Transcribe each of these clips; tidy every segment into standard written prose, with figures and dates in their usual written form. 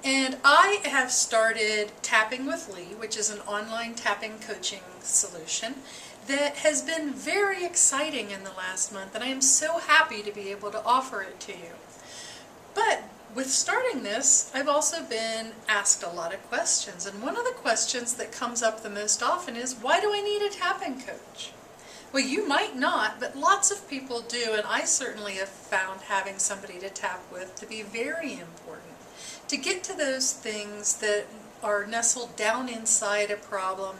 And I have started Tapping with Lee, which is an online tapping coaching solution that has been very exciting in the last month, and I am so happy to be able to offer it to you. But with starting this, I've also been asked a lot of questions, and one of the questions that comes up the most often is, why do I need a tapping coach? Well, you might not, but lots of people do, and I certainly have found having somebody to tap with to be very important. To get to those things that are nestled down inside a problem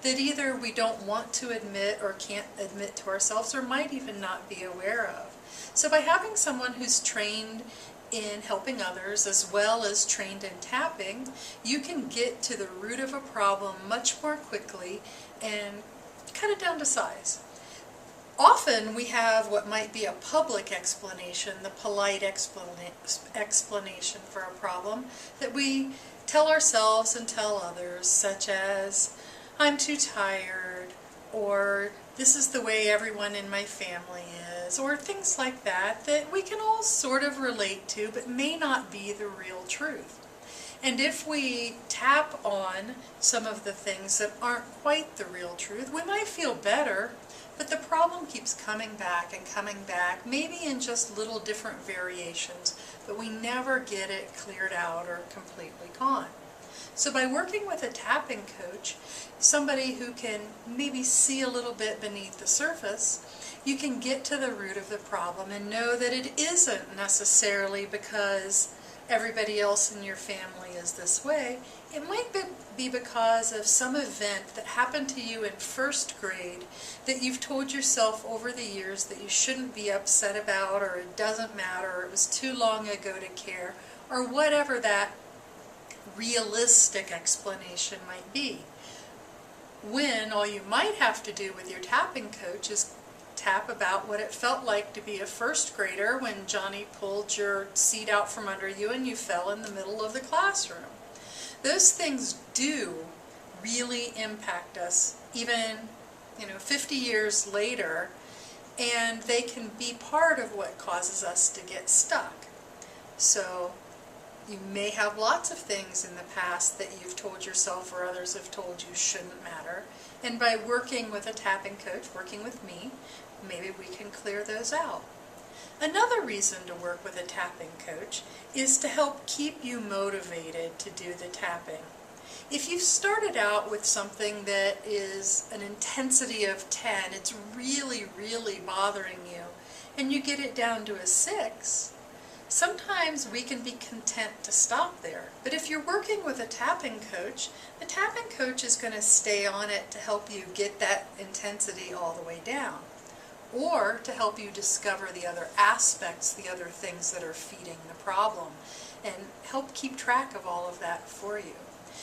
that either we don't want to admit or can't admit to ourselves or might even not be aware of. So by having someone who's trained in helping others as well as trained in tapping, you can get to the root of a problem much more quickly and cut it down to size. Often we have what might be a public explanation, the polite explanation for a problem that we tell ourselves and tell others, such as, I'm too tired, or this is the way everyone in my family is, or things like that, that we can all sort of relate to but may not be the real truth. And if we tap on some of the things that aren't quite the real truth, we might feel better, but the problem keeps coming back and coming back, maybe in just little different variations, but we never get it cleared out or completely gone. So by working with a tapping coach, somebody who can maybe see a little bit beneath the surface, you can get to the root of the problem and know that it isn't necessarily because everybody else in your family is this way. It might be because of some event that happened to you in first grade that you've told yourself over the years that you shouldn't be upset about, or it doesn't matter, or it was too long ago to care, or whatever that realistic explanation might be. When all you might have to do with your tapping coach is tap about what it felt like to be a first grader when Johnny pulled your seat out from under you and you fell in the middle of the classroom. Those things do really impact us, even 50 years later, and they can be part of what causes us to get stuck. So you may have lots of things in the past that you've told yourself or others have told you shouldn't matter, and by working with a tapping coach, working with me, maybe we can clear those out. Another reason to work with a tapping coach is to help keep you motivated to do the tapping. If you've started out with something that is an intensity of 10, it's really, really bothering you, and you get it down to a 6, sometimes we can be content to stop there. But if you're working with a tapping coach, the tapping coach is going to stay on it to help you get that intensity all the way down, or to help you discover the other aspects, the other things that are feeding the problem, and help keep track of all of that for you.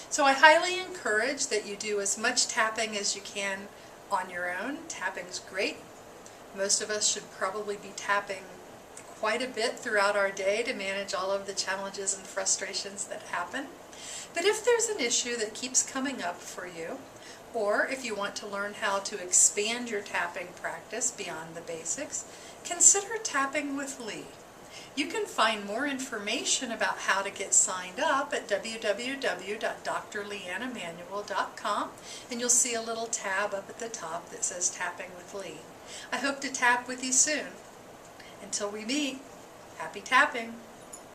So I highly encourage that you do as much tapping as you can on your own. Tapping's great. Most of us should probably be tapping quite a bit throughout our day to manage all of the challenges and frustrations that happen. But if there's an issue that keeps coming up for you, or if you want to learn how to expand your tapping practice beyond the basics, consider Tapping with Lee. You can find more information about how to get signed up at www.drleannamanuel.com, and you'll see a little tab up at the top that says Tapping with Lee. I hope to tap with you soon. Until we meet, happy tapping!